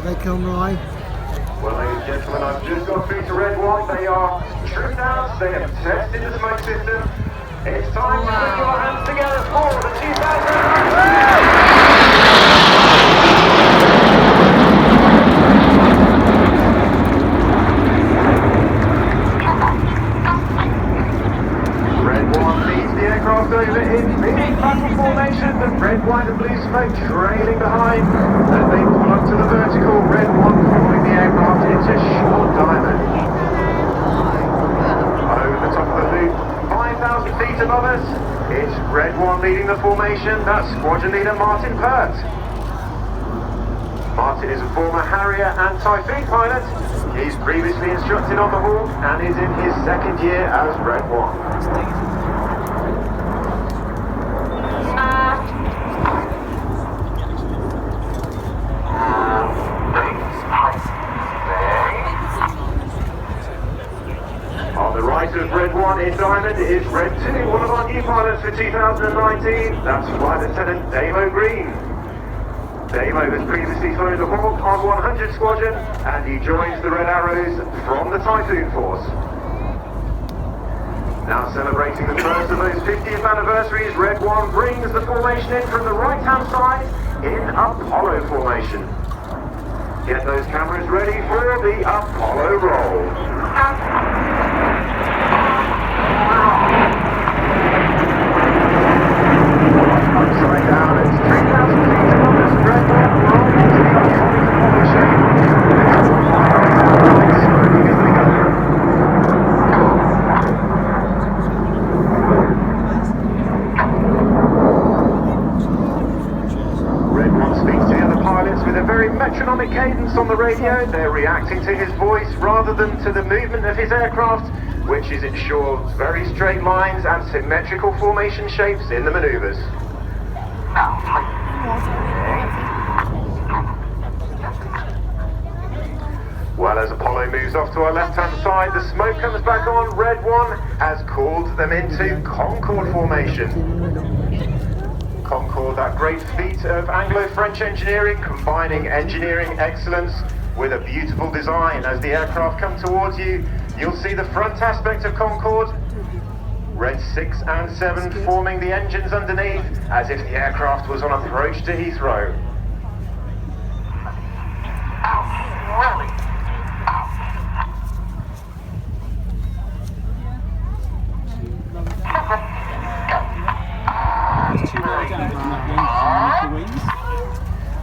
they come, Ryan? Well, ladies and gentlemen, I've just got through to Red 1. They are trooped out, they have tested the smoke system. It's time to put your hands together for the 2009. Over in big battle formation, the red, white and blue smoke trailing behind as they pull up to the vertical. Red 1 following the aircraft into short diamond. Over the top of the loop, 5,000 feet above us, it's Red 1 leading the formation. That's squadron leader Martin Pert. Martin is a former Harrier and Typhoon pilot. He's previously instructed on the Hawk and is in his second year as Red 1. Of Red 1 in Diamond is Red 2, one of our new pilots for 2019. That's Flight Lieutenant Damo Green. Damo has previously flown the Hawk on 100 Squadron and he joins the Red Arrows from the Typhoon Force. Now celebrating the first of those 50th anniversaries, Red 1 brings the formation in from the right-hand side in Apollo formation. Get those cameras ready for the Apollo roll. Upside down, it's 3,000 feet above us, Red 1 roll into the Apollo shape. Smoking as they go through. Red 1 speaks to the other pilots with a very metronomic cadence on the radio. They're reacting to his voice rather than to the movement of his aircraft, which is ensures very straight lines and symmetrical formation shapes in the maneuvers. Well, as Apollo moves off to our left-hand side, the smoke comes back on. Red 1 has called them into Concorde formation. Concorde, that great feat of Anglo-French engineering, combining engineering excellence with a beautiful design. As the aircraft come towards you, you'll see the front aspect of Concorde. Red 6 and 7 forming the engines underneath, as if the aircraft was on approach to Heathrow.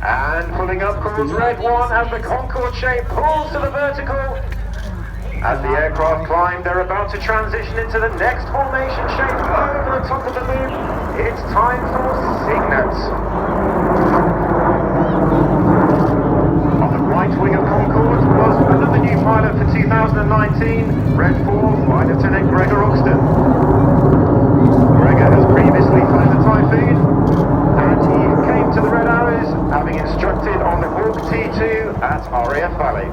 And pulling up comes Red 1 as the Concorde shape pulls to the vertical. As the aircraft climb, they're about to transition into the next formation shape over the top of the loop. It's time for Cygnets. On the right wing of Concorde was another new pilot for 2019, Red 4, Flight Lieutenant Gregor Oxton. Gregor has previously flown the Typhoon, and he came to the Red Arrows having instructed on the Hawk T2 at RAF Valley.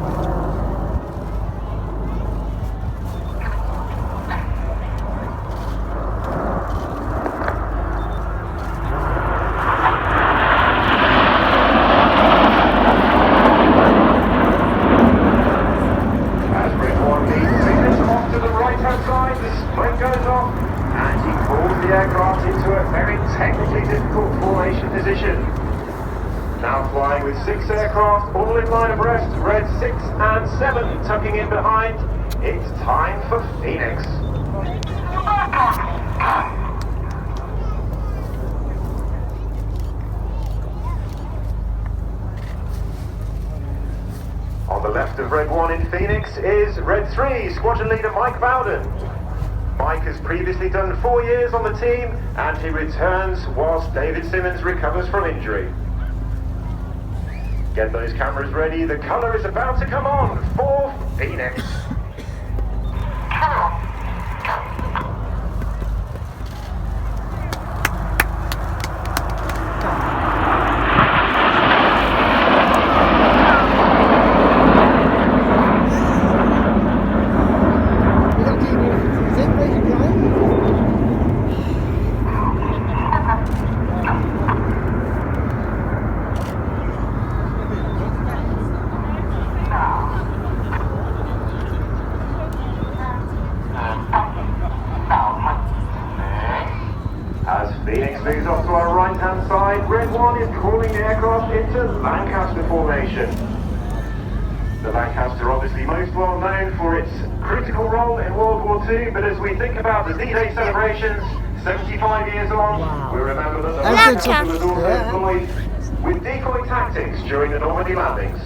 Now flying with 6 aircraft, all in line abreast, Red 6 and 7 tucking in behind. It's time for Phoenix. On the left of Red 1 in Phoenix is Red 3, Squadron Leader Mike Bowden. Mike has previously done 4 years on the team, and he returns whilst David Simmons recovers from injury. Get those cameras ready, the colour is about to come on for Phoenix. Phoenix moves off to our right-hand side. Red 1 is calling the aircraft into Lancaster formation. The Lancaster obviously most well known for its critical role in World War II, but as we think about the D-Day celebrations, 75 years on, we remember that the Lancaster was also employed with decoy tactics during the Normandy landings.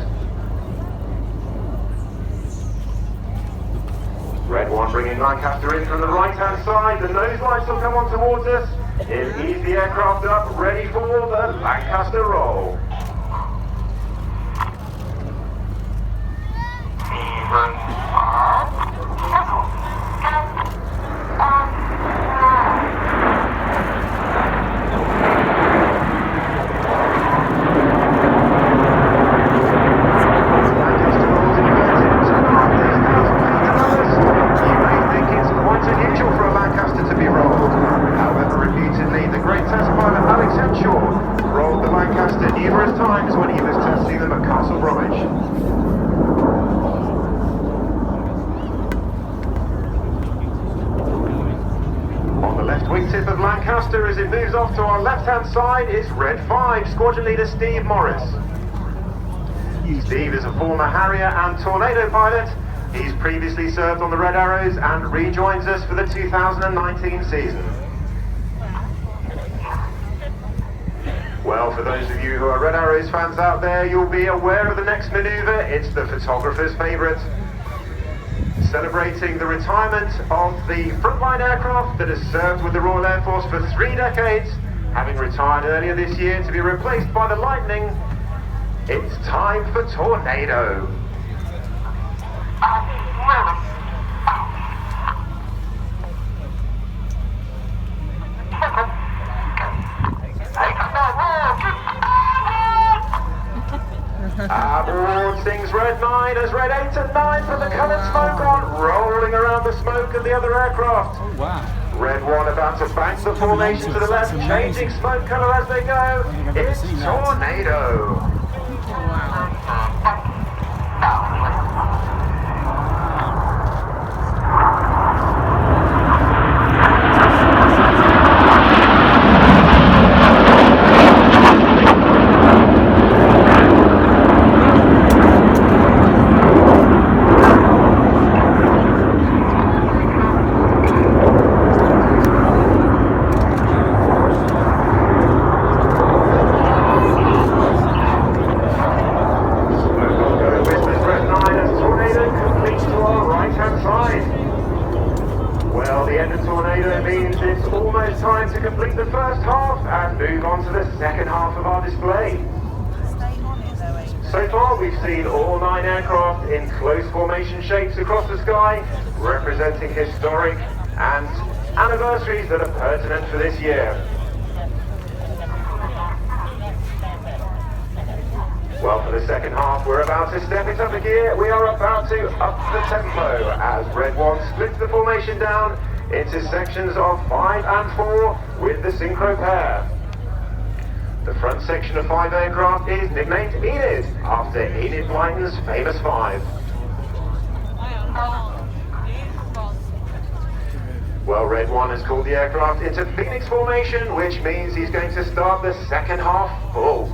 Red 1 bringing Lancaster in from the right-hand side. The nose lights will come on towards us. He'll ease the aircraft up, ready for the Lancaster roll. Rolled the Lancaster numerous times when he was testing them at Castle Bromwich. On the left wingtip of Lancaster as it moves off to our left-hand side is Red 5, Squadron Leader Steve Morris. Steve is a former Harrier and Tornado pilot. He's previously served on the Red Arrows and rejoins us for the 2019 season. Well, for those of you who are Red Arrows fans out there, you'll be aware of the next manoeuvre. It's the photographer's favourite. Celebrating the retirement of the frontline aircraft that has served with the Royal Air Force for 3 decades, having retired earlier this year to be replaced by the Lightning. It's time for Tornado. Aboard sings Red 9 as Red 8 and 9 put the coloured smoke on, rolling around the smoke of the other aircraft. Oh, wow. Red 1 about to bank the formation to the left, changing smoke colour as they go. It's Tornado. Time to complete the first half and move on to the second half of our display. So far we've seen all 9 aircraft in close formation shapes across the sky, representing historic and anniversaries that are pertinent for this year. Well, for the second half we're about to step it up a gear. We are about to up the tempo as Red 1 splits the formation down into sections of 5 and 4 with the synchro pair. The front section of 5 aircraft is nicknamed Enid, after Enid Blyton's famous 5. Well, Red 1 has called the aircraft into Phoenix formation, which means he's going to start the second half full.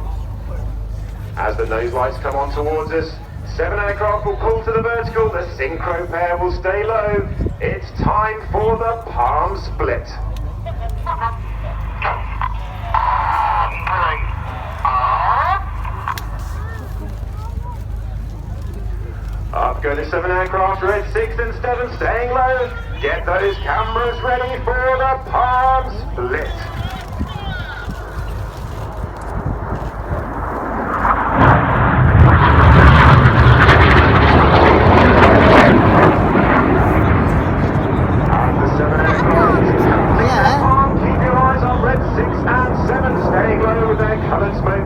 As the nose lights come on towards us, 7 aircraft will pull to the vertical, the synchro pair will stay low. It's time for the palm split. Up go the 7 aircraft, Red 6 and 7 staying low. Get those cameras ready for the palm split.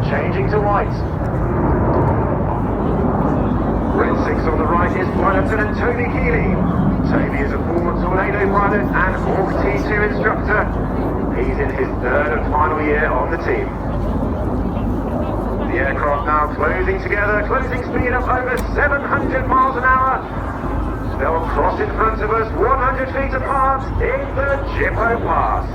Changing to white. Red 6 on the right is Flight Lieutenant Toby Keeley. Toby is a former Tornado pilot and Hawk T2 instructor. He's in his 3rd and final year on the team. The aircraft now closing together, closing speed up over 700 miles an hour. They'll cross in front of us 100 feet apart in the Jippo Pass.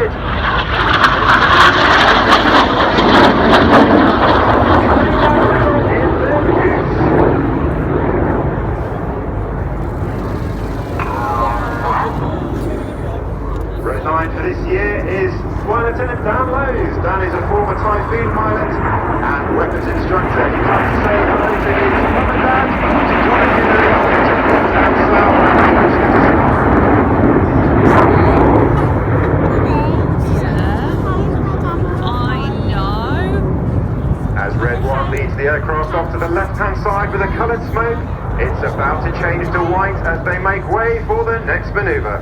inverted. Red line for this year is Flight Lieutenant Dan Lowe's. Dan is a former Type field pilot and weapons instructor. He'd like to say hello to his mum and dad, to join him in the and Slough language citizen. As Red 1 leads the aircraft off to the left-hand side with a coloured smoke, it's about to change to white as they make way for the next manoeuvre.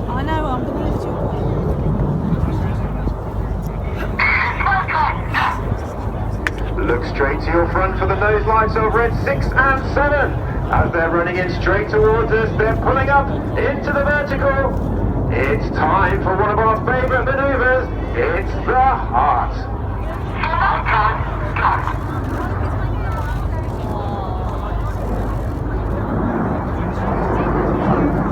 I know, I'm going to lift you. Look straight to your front for the nose lights of Red 6 and 7. As they're running in straight towards us, they're pulling up into the vertical. It's time for one of our favourite manoeuvres. It's the heart.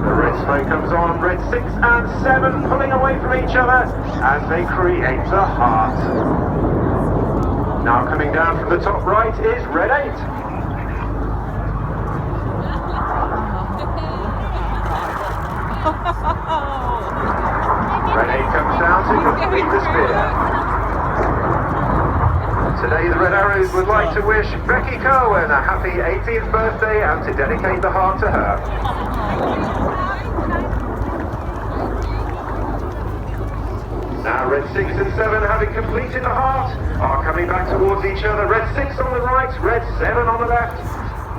The red smoke comes on, Red 6 and 7 pulling away from each other as they create the heart. Now coming down from the top right is Red 8. Red 8 comes down to complete the spear. Today the Red Arrows would like to wish Becky Cohen a happy 18th birthday and to dedicate the heart to her. Now Red 6 and 7, having completed the heart, are coming back towards each other. Red 6 on the right, Red 7 on the left.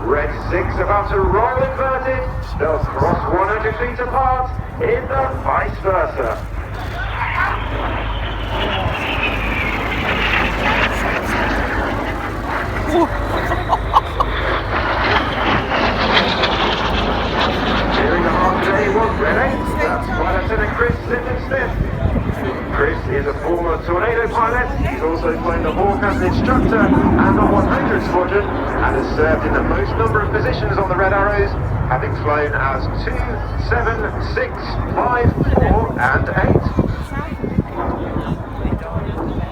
Red 6 about to roll inverted. They'll cross 100 feet apart in the vice versa. Steering the heart today was Red 8. That's Flight Lieutenant Chris Smith. Chris is a former Tornado pilot. He's also flown the Hawk as an instructor and the 100 Squadron, and has served in the most number of positions on the Red Arrows, having flown as 2, 7, 6, 5, 4 and 8.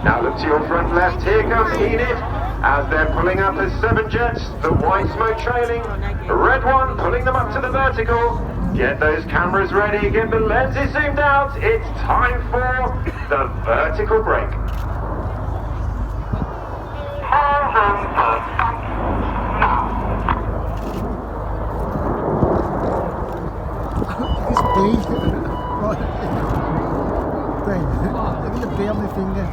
Now look to your front left, here comes Enid, as they're pulling up as 7 jets, the white smoke trailing, Red 1 pulling them up to the vertical. Get those cameras ready, get the lenses zoomed out, it's time for the vertical break. This bee, right, Ben, look at the bee on my finger.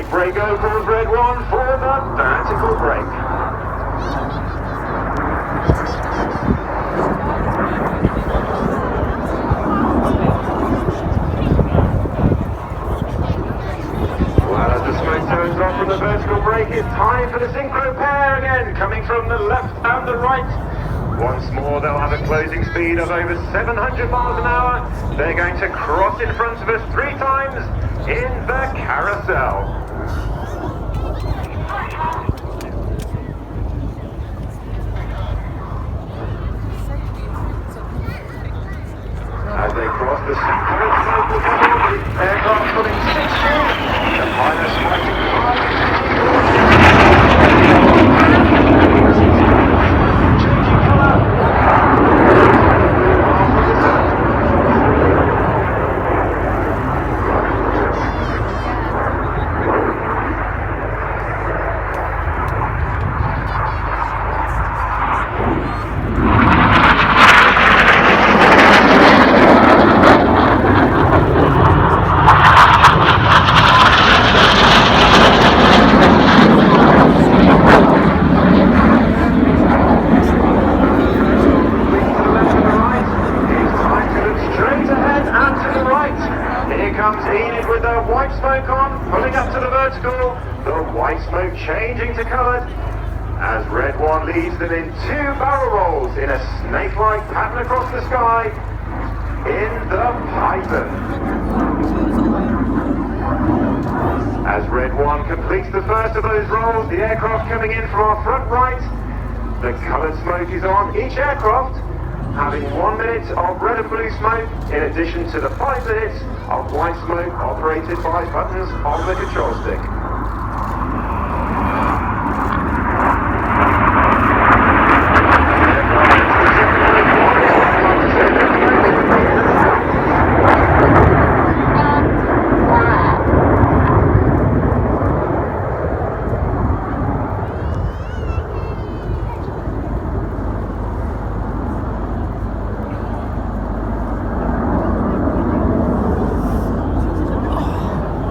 Break over Red 1 for the vertical break. Well, as the smoke turns off from the vertical break, it's time for the synchro pair again, coming from the left and the right. Once more, they'll have a closing speed of over 700 miles an hour. They're going to cross in front of us 3 times in the carousel. As they cross the synchro cycle tunnel, the aircraft pulling 6 fuel, the pilots fighting hard. Changing colour. Changing to coloured as Red 1 leads them in 2 barrel rolls in a snake-like pattern across the sky in the Python. As Red 1 completes the first of those rolls, the aircraft coming in from our front right, the coloured smoke is on. Each aircraft having 1 minute of red and blue smoke, in addition to the 5 minutes of white smoke operated by buttons on the control stick.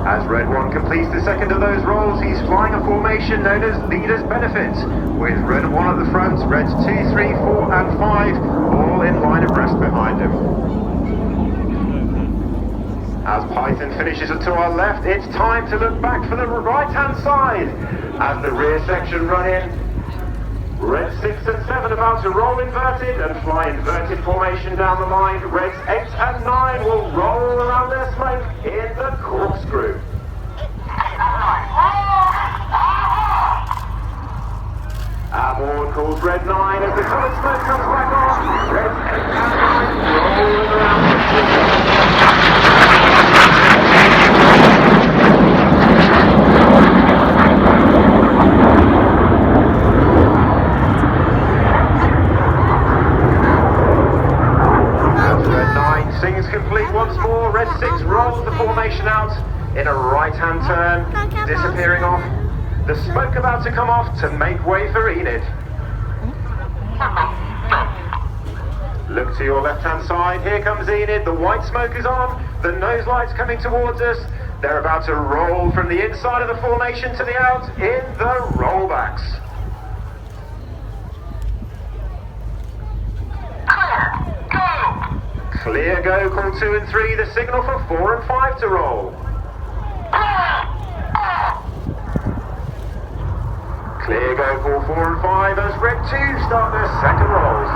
As Red 1 completes the second of those rolls, he's flying a formation known as Leader's Benefit, with Red 1 at the front, Reds 2, 3, 4 and 5 all in line abreast behind him. As Python finishes to our left, it's time to look back for the right-hand side. As the rear section run in, Reds 6 and 7 about to roll inverted and fly inverted formation down the line. Reds 8 and 9 will roll around their smoke in the corkscrew. Our board calls Red 9 as the coloured smoke comes back on. Reds 8 and 9 rolling around the Sings complete once more. Red 6 rolls the formation out in a right-hand turn, disappearing off. The smoke about to come off to make way for Enid. Look to your left-hand side. Here comes Enid. The white smoke is on. The nose light's coming towards us. They're about to roll from the inside of the formation to the out in the rollbacks. Clear go, call 2 and 3, the signal for 4 and 5 to roll. Clear go, call 4 and 5 as Red 2 start their second rolls.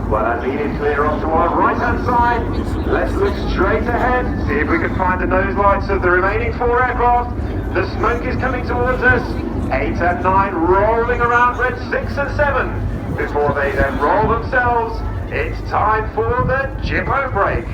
Well, as Enid clear off to our right-hand side, let's look straight ahead, see if we can find the nose lights of the remaining 4 aircraft. The smoke is coming towards us. 8 and 9 rolling around Red 6 and 7. Before they then roll themselves, it's time for the Jippo break.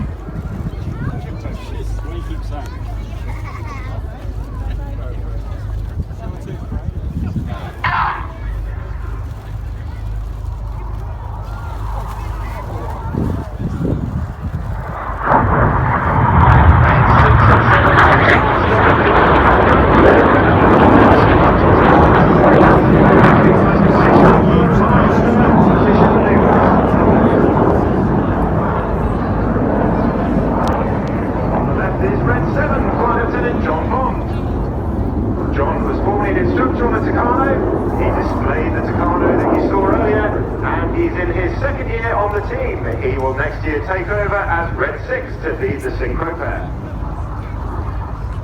He will next year take over as Red 6 to lead the synchro pair.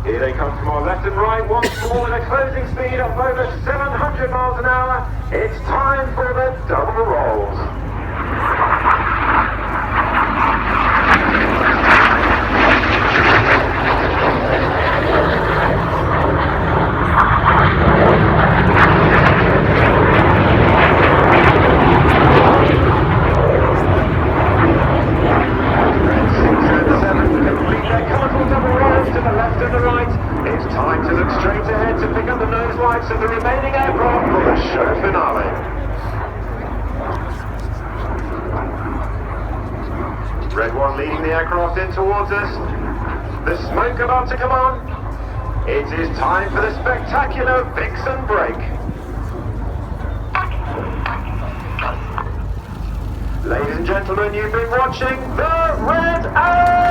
Here they come from our left and right once more at a closing speed of over 700 miles an hour. It's time for the double rolls. Of the remaining aircraft for the show finale. Red 1 leading the aircraft in towards us. The smoke about to come on. It is time for the spectacular Vixen break. Ladies and gentlemen, you've been watching the Red Arrow!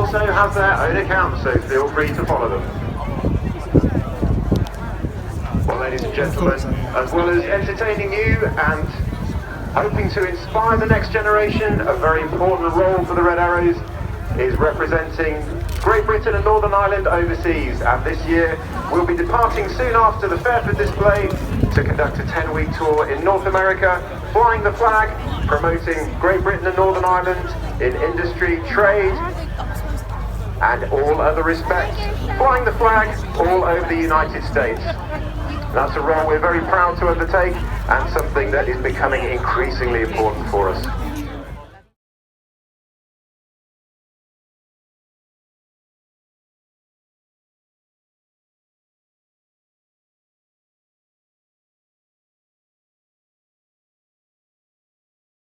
also have their own accounts, so feel free to follow them. Well, ladies and gentlemen, as well as entertaining you and hoping to inspire the next generation, a very important role for the Red Arrows is representing Great Britain and Northern Ireland overseas, and this year we'll be departing soon after the Fairford display to conduct a 10-week tour in North America, flying the flag, promoting Great Britain and Northern Ireland in industry, trade and all other respects, flying the flag all over the United States. That's a role we're very proud to undertake and something that is becoming increasingly important for us.